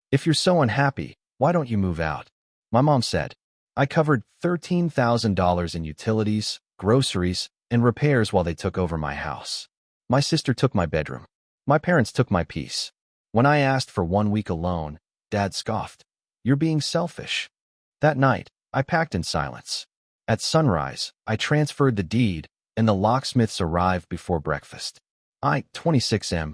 If you're so unhappy, why don't you move out? My mom said. I covered $13,000 in utilities, groceries, and repairs while they took over my house. My sister took my bedroom. My parents took my peace. When I asked for 1 week alone, Dad scoffed. You're being selfish. That night, I packed in silence. At sunrise, I transferred the deed, and the locksmiths arrived before breakfast. I, 26M,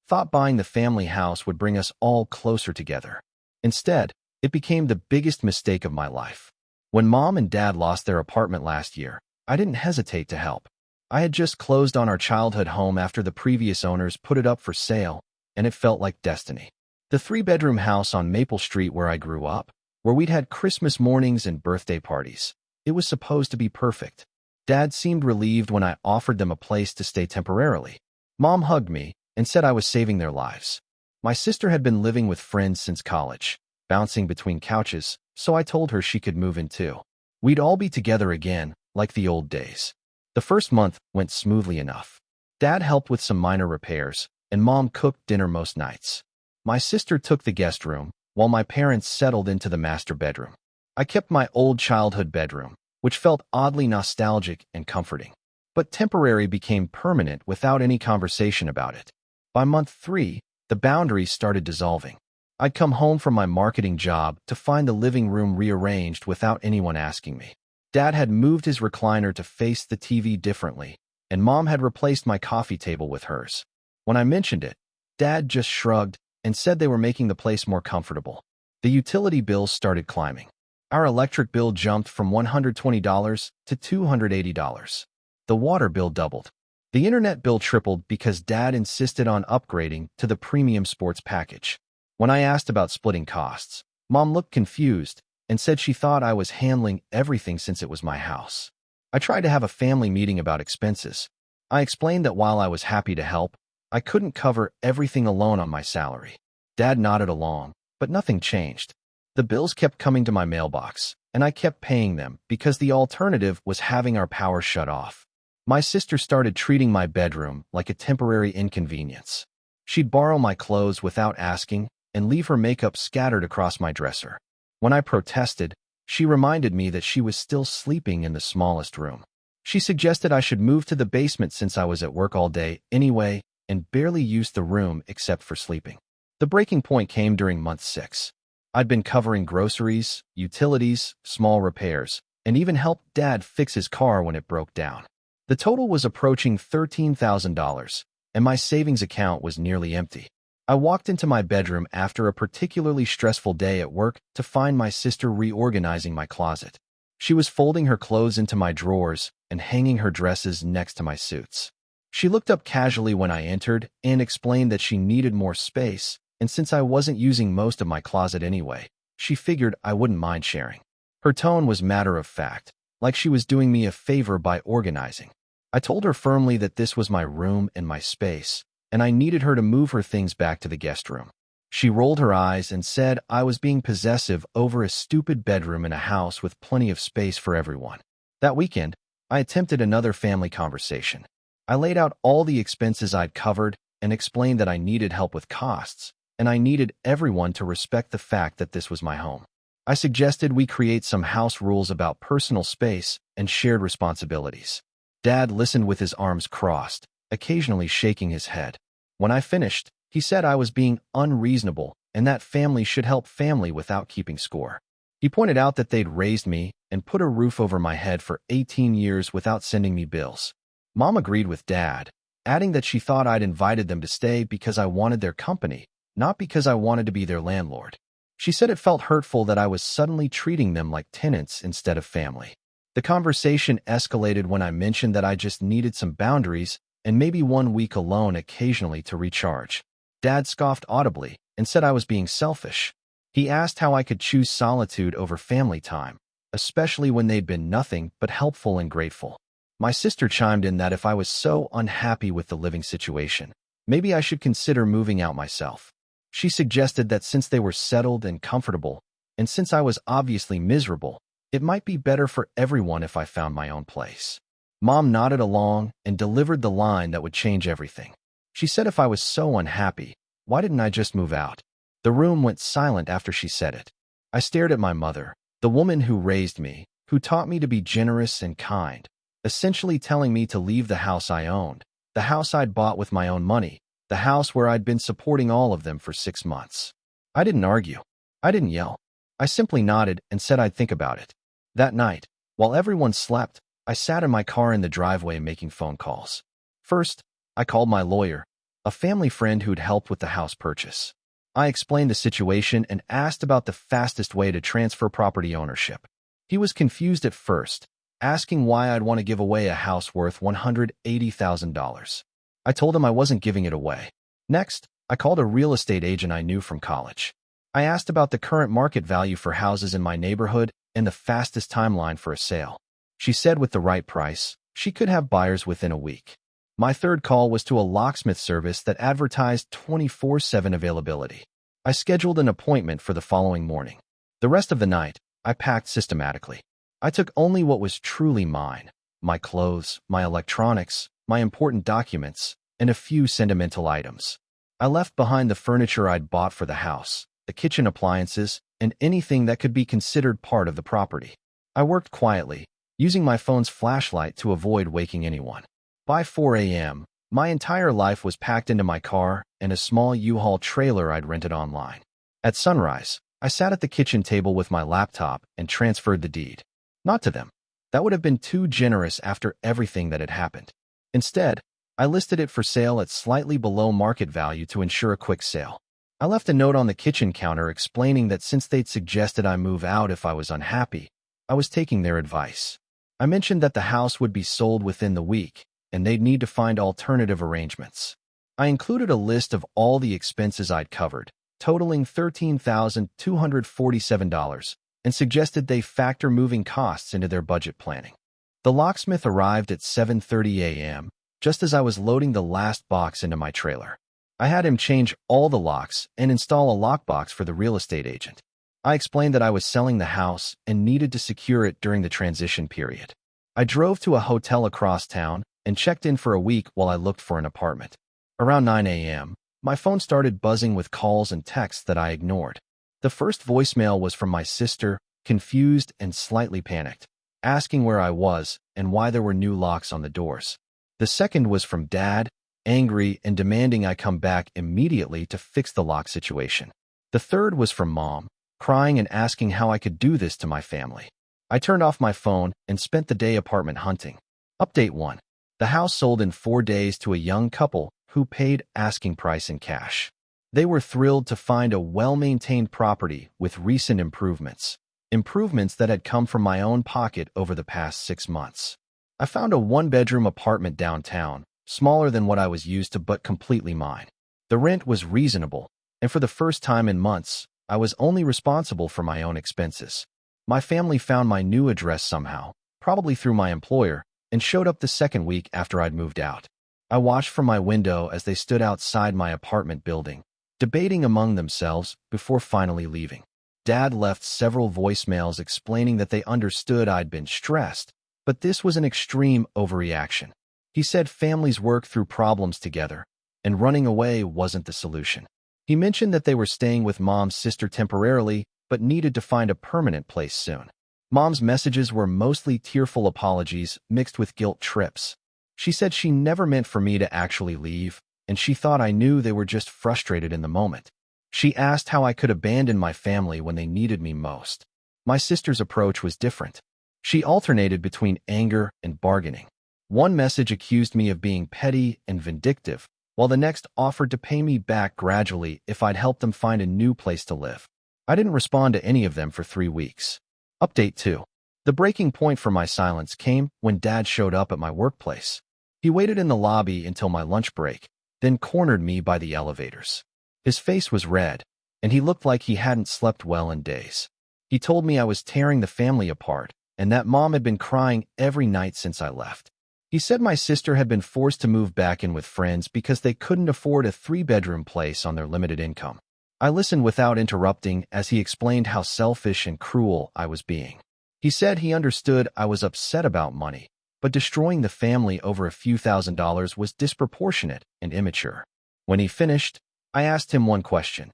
thought buying the family house would bring us all closer together. Instead, it became the biggest mistake of my life. When Mom and Dad lost their apartment last year, I didn't hesitate to help. I had just closed on our childhood home after the previous owners put it up for sale, and it felt like destiny. The 3-bedroom house on Maple Street where I grew up, where we'd had Christmas mornings and birthday parties. It was supposed to be perfect. Dad seemed relieved when I offered them a place to stay temporarily. Mom hugged me and said I was saving their lives. My sister had been living with friends since college, bouncing between couches, so I told her she could move in too. We'd all be together again, like the old days. The first month went smoothly enough. Dad helped with some minor repairs, and Mom cooked dinner most nights. My sister took the guest room, while my parents settled into the master bedroom. I kept my old childhood bedroom, which felt oddly nostalgic and comforting. But temporary became permanent without any conversation about it. By month 3, the boundaries started dissolving. I'd come home from my marketing job to find the living room rearranged without anyone asking me. Dad had moved his recliner to face the TV differently, and Mom had replaced my coffee table with hers. When I mentioned it, Dad just shrugged and said they were making the place more comfortable. The utility bills started climbing. Our electric bill jumped from $120 to $280. The water bill doubled. The internet bill tripled because Dad insisted on upgrading to the premium sports package. When I asked about splitting costs, Mom looked confused and said she thought I was handling everything since it was my house. I tried to have a family meeting about expenses. I explained that while I was happy to help, I couldn't cover everything alone on my salary. Dad nodded along, but nothing changed. The bills kept coming to my mailbox, and I kept paying them because the alternative was having our power shut off. My sister started treating my bedroom like a temporary inconvenience. She'd borrow my clothes without asking and leave her makeup scattered across my dresser. When I protested, she reminded me that she was still sleeping in the smallest room. She suggested I should move to the basement since I was at work all day anyway and barely used the room except for sleeping. The breaking point came during month 6. I'd been covering groceries, utilities, small repairs, and even helped Dad fix his car when it broke down. The total was approaching $13,000, and my savings account was nearly empty. I walked into my bedroom after a particularly stressful day at work to find my sister reorganizing my closet. She was folding her clothes into my drawers and hanging her dresses next to my suits. She looked up casually when I entered and explained that she needed more space, and since I wasn't using most of my closet anyway, she figured I wouldn't mind sharing. Her tone was matter-of-fact, like she was doing me a favor by organizing. I told her firmly that this was my room and my space, and I needed her to move her things back to the guest room. She rolled her eyes and said I was being possessive over a stupid bedroom in a house with plenty of space for everyone. That weekend, I attempted another family conversation. I laid out all the expenses I'd covered and explained that I needed help with costs, and I needed everyone to respect the fact that this was my home. I suggested we create some house rules about personal space and shared responsibilities. Dad listened with his arms crossed, occasionally shaking his head. When I finished, he said I was being unreasonable and that family should help family without keeping score. He pointed out that they'd raised me and put a roof over my head for 18 years without sending me bills. Mom agreed with Dad, adding that she thought I'd invited them to stay because I wanted their company, not because I wanted to be their landlord. She said it felt hurtful that I was suddenly treating them like tenants instead of family. The conversation escalated when I mentioned that I just needed some boundaries and maybe 1 week alone occasionally to recharge. Dad scoffed audibly and said I was being selfish. He asked how I could choose solitude over family time, especially when they'd been nothing but helpful and grateful. My sister chimed in that if I was so unhappy with the living situation, maybe I should consider moving out myself. She suggested that since they were settled and comfortable, and since I was obviously miserable, it might be better for everyone if I found my own place. Mom nodded along and delivered the line that would change everything. She said if I was so unhappy, why didn't I just move out? The room went silent after she said it. I stared at my mother, the woman who raised me, who taught me to be generous and kind, essentially telling me to leave the house I owned, the house I'd bought with my own money, the house where I'd been supporting all of them for 6 months. I didn't argue. I didn't yell. I simply nodded and said I'd think about it. That night, while everyone slept, I sat in my car in the driveway making phone calls. First, I called my lawyer, a family friend who'd helped with the house purchase. I explained the situation and asked about the fastest way to transfer property ownership. He was confused at first, asking why I'd want to give away a house worth $180,000. I told him I wasn't giving it away. Next, I called a real estate agent I knew from college. I asked about the current market value for houses in my neighborhood and the fastest timeline for a sale. She said with the right price, she could have buyers within a week. My third call was to a locksmith service that advertised 24/7 availability. I scheduled an appointment for the following morning. The rest of the night, I packed systematically. I took only what was truly mine: my clothes, my electronics, my important documents, and a few sentimental items. I left behind the furniture I'd bought for the house, the kitchen appliances, and anything that could be considered part of the property. I worked quietly, using my phone's flashlight to avoid waking anyone. By 4 a.m., my entire life was packed into my car and a small U-Haul trailer I'd rented online. At sunrise, I sat at the kitchen table with my laptop and transferred the deed. Not to them. That would have been too generous after everything that had happened. Instead, I listed it for sale at slightly below market value to ensure a quick sale. I left a note on the kitchen counter explaining that since they'd suggested I move out if I was unhappy, I was taking their advice. I mentioned that the house would be sold within the week, and they'd need to find alternative arrangements. I included a list of all the expenses I'd covered, totaling $13,247, and suggested they factor moving costs into their budget planning. The locksmith arrived at 7:30 a.m., just as I was loading the last box into my trailer. I had him change all the locks and install a lockbox for the real estate agent. I explained that I was selling the house and needed to secure it during the transition period. I drove to a hotel across town and checked in for a week while I looked for an apartment. Around 9 a.m., my phone started buzzing with calls and texts that I ignored. The first voicemail was from my sister, confused and slightly panicked, asking where I was and why there were new locks on the doors. The second was from Dad, angry and demanding I come back immediately to fix the lock situation. The third was from Mom, crying and asking how I could do this to my family. I turned off my phone and spent the day apartment hunting. Update 1. The house sold in 4 days to a young couple who paid asking price in cash. They were thrilled to find a well-maintained property with recent improvements that had come from my own pocket over the past 6 months. I found a 1-bedroom apartment downtown, smaller than what I was used to but completely mine. The rent was reasonable, and for the first time in months, I was only responsible for my own expenses. My family found my new address somehow, probably through my employer, and showed up the second week after I'd moved out. I watched from my window as they stood outside my apartment building, debating among themselves before finally leaving. Dad left several voicemails explaining that they understood I'd been stressed, but this was an extreme overreaction. He said families work through problems together, and running away wasn't the solution. He mentioned that they were staying with Mom's sister temporarily, but needed to find a permanent place soon. Mom's messages were mostly tearful apologies mixed with guilt trips. She said she never meant for me to actually leave, and she thought I knew they were just frustrated in the moment. She asked how I could abandon my family when they needed me most. My sister's approach was different. She alternated between anger and bargaining. One message accused me of being petty and vindictive, while the next offered to pay me back gradually if I'd help them find a new place to live. I didn't respond to any of them for 3 weeks. Update 2. The breaking point for my silence came when Dad showed up at my workplace. He waited in the lobby until my lunch break, then cornered me by the elevators. His face was red, and he looked like he hadn't slept well in days. He told me I was tearing the family apart, and that Mom had been crying every night since I left. He said my sister had been forced to move back in with friends because they couldn't afford a 3-bedroom place on their limited income. I listened without interrupting as he explained how selfish and cruel I was being. He said he understood I was upset about money, but destroying the family over a few $1,000s was disproportionate and immature. When he finished, I asked him one question.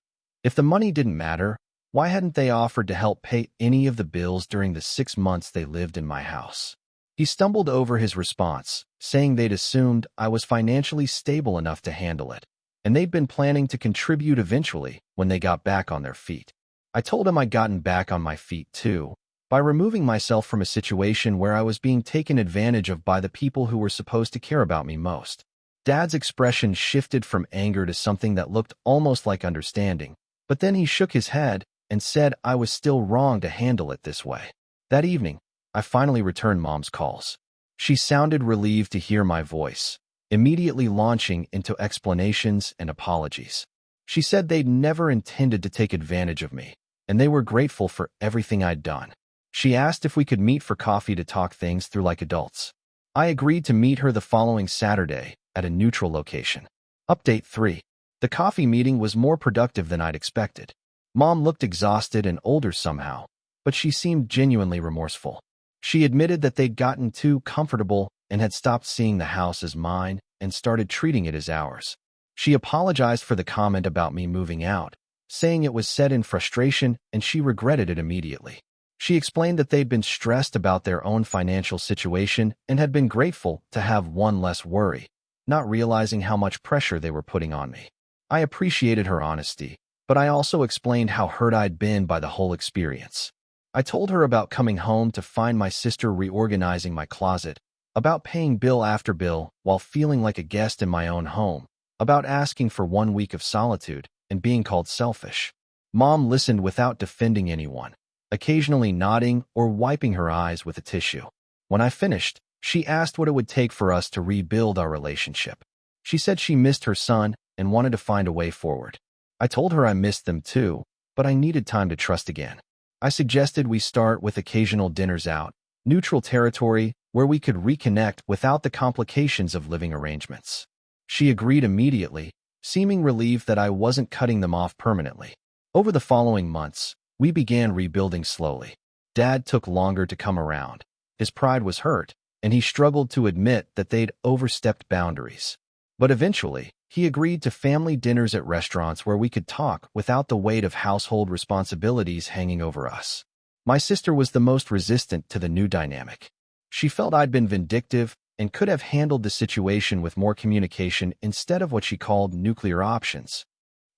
If the money didn't matter, why hadn't they offered to help pay any of the bills during the 6 months they lived in my house? He stumbled over his response, saying they'd assumed I was financially stable enough to handle it, and they'd been planning to contribute eventually when they got back on their feet. I told him I'd gotten back on my feet too, by removing myself from a situation where I was being taken advantage of by the people who were supposed to care about me most. Dad's expression shifted from anger to something that looked almost like understanding, but then he shook his head and said I was still wrong to handle it this way. That evening, I finally returned Mom's calls. She sounded relieved to hear my voice, immediately launching into explanations and apologies. She said they'd never intended to take advantage of me, and they were grateful for everything I'd done. She asked if we could meet for coffee to talk things through like adults. I agreed to meet her the following Saturday at a neutral location. Update 3. The coffee meeting was more productive than I'd expected. Mom looked exhausted and older somehow, but she seemed genuinely remorseful. She admitted that they'd gotten too comfortable and had stopped seeing the house as mine and started treating it as ours. She apologized for the comment about me moving out, saying it was said in frustration and she regretted it immediately. She explained that they'd been stressed about their own financial situation and had been grateful to have one less worry, not realizing how much pressure they were putting on me. I appreciated her honesty, but I also explained how hurt I'd been by the whole experience. I told her about coming home to find my sister reorganizing my closet, about paying bill after bill while feeling like a guest in my own home, about asking for 1 week of solitude and being called selfish. Mom listened without defending anyone, occasionally nodding or wiping her eyes with a tissue. When I finished, she asked what it would take for us to rebuild our relationship. She said she missed her son and wanted to find a way forward. I told her I missed them too, but I needed time to trust again. I suggested we start with occasional dinners out, neutral territory where we could reconnect without the complications of living arrangements. She agreed immediately, seeming relieved that I wasn't cutting them off permanently. Over the following months, we began rebuilding slowly. Dad took longer to come around. His pride was hurt, and he struggled to admit that they'd overstepped boundaries. But eventually, he agreed to family dinners at restaurants where we could talk without the weight of household responsibilities hanging over us. My sister was the most resistant to the new dynamic. She felt I'd been vindictive and could have handled the situation with more communication instead of what she called nuclear options.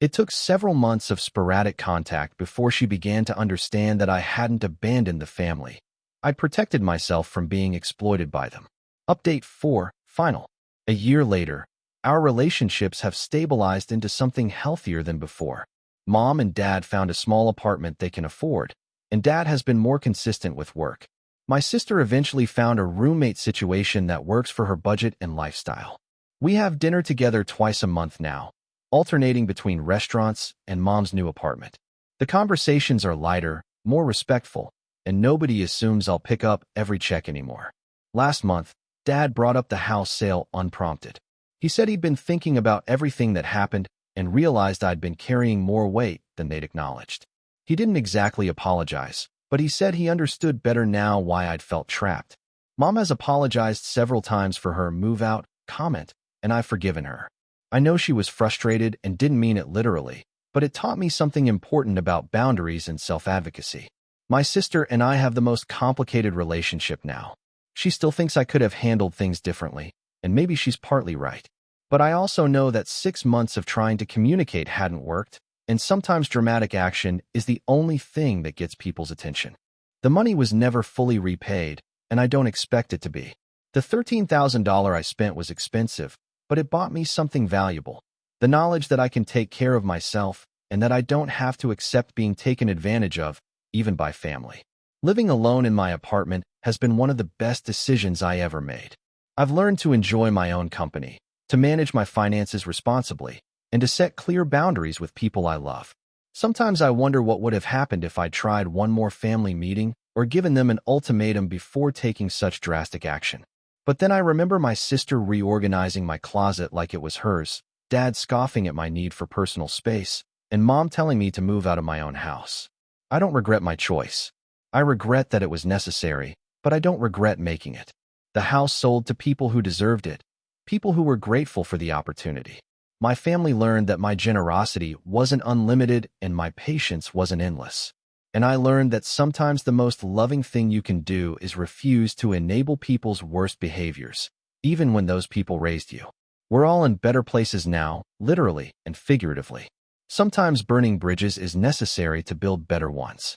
It took several months of sporadic contact before she began to understand that I hadn't abandoned the family. I'd protected myself from being exploited by them. Update 4. Final. A year later, our relationships have stabilized into something healthier than before. Mom and Dad found a small apartment they can afford, and Dad has been more consistent with work. My sister eventually found a roommate situation that works for her budget and lifestyle. We have dinner together twice a month now, alternating between restaurants and Mom's new apartment. The conversations are lighter, more respectful, and nobody assumes I'll pick up every check anymore. Last month, Dad brought up the house sale unprompted. He said he'd been thinking about everything that happened and realized I'd been carrying more weight than they'd acknowledged. He didn't exactly apologize, but he said he understood better now why I'd felt trapped. Mom has apologized several times for her move-out comment, and I've forgiven her. I know she was frustrated and didn't mean it literally, but it taught me something important about boundaries and self-advocacy. My sister and I have the most complicated relationship now. She still thinks I could have handled things differently, and maybe she's partly right. But I also know that 6 months of trying to communicate hadn't worked, and sometimes dramatic action is the only thing that gets people's attention. The money was never fully repaid, and I don't expect it to be. The $13,000 I spent was expensive, but it bought me something valuable. The knowledge that I can take care of myself and that I don't have to accept being taken advantage of, even by family. Living alone in my apartment has been one of the best decisions I ever made. I've learned to enjoy my own company, to manage my finances responsibly, and to set clear boundaries with people I love. Sometimes I wonder what would have happened if I'd tried one more family meeting or given them an ultimatum before taking such drastic action. But then I remember my sister reorganizing my closet like it was hers, Dad scoffing at my need for personal space, and Mom telling me to move out of my own house. I don't regret my choice. I regret that it was necessary, but I don't regret making it. The house sold to people who deserved it, people who were grateful for the opportunity. My family learned that my generosity wasn't unlimited and my patience wasn't endless. And I learned that sometimes the most loving thing you can do is refuse to enable people's worst behaviors, even when those people raised you. We're all in better places now, literally and figuratively. Sometimes burning bridges is necessary to build better ones.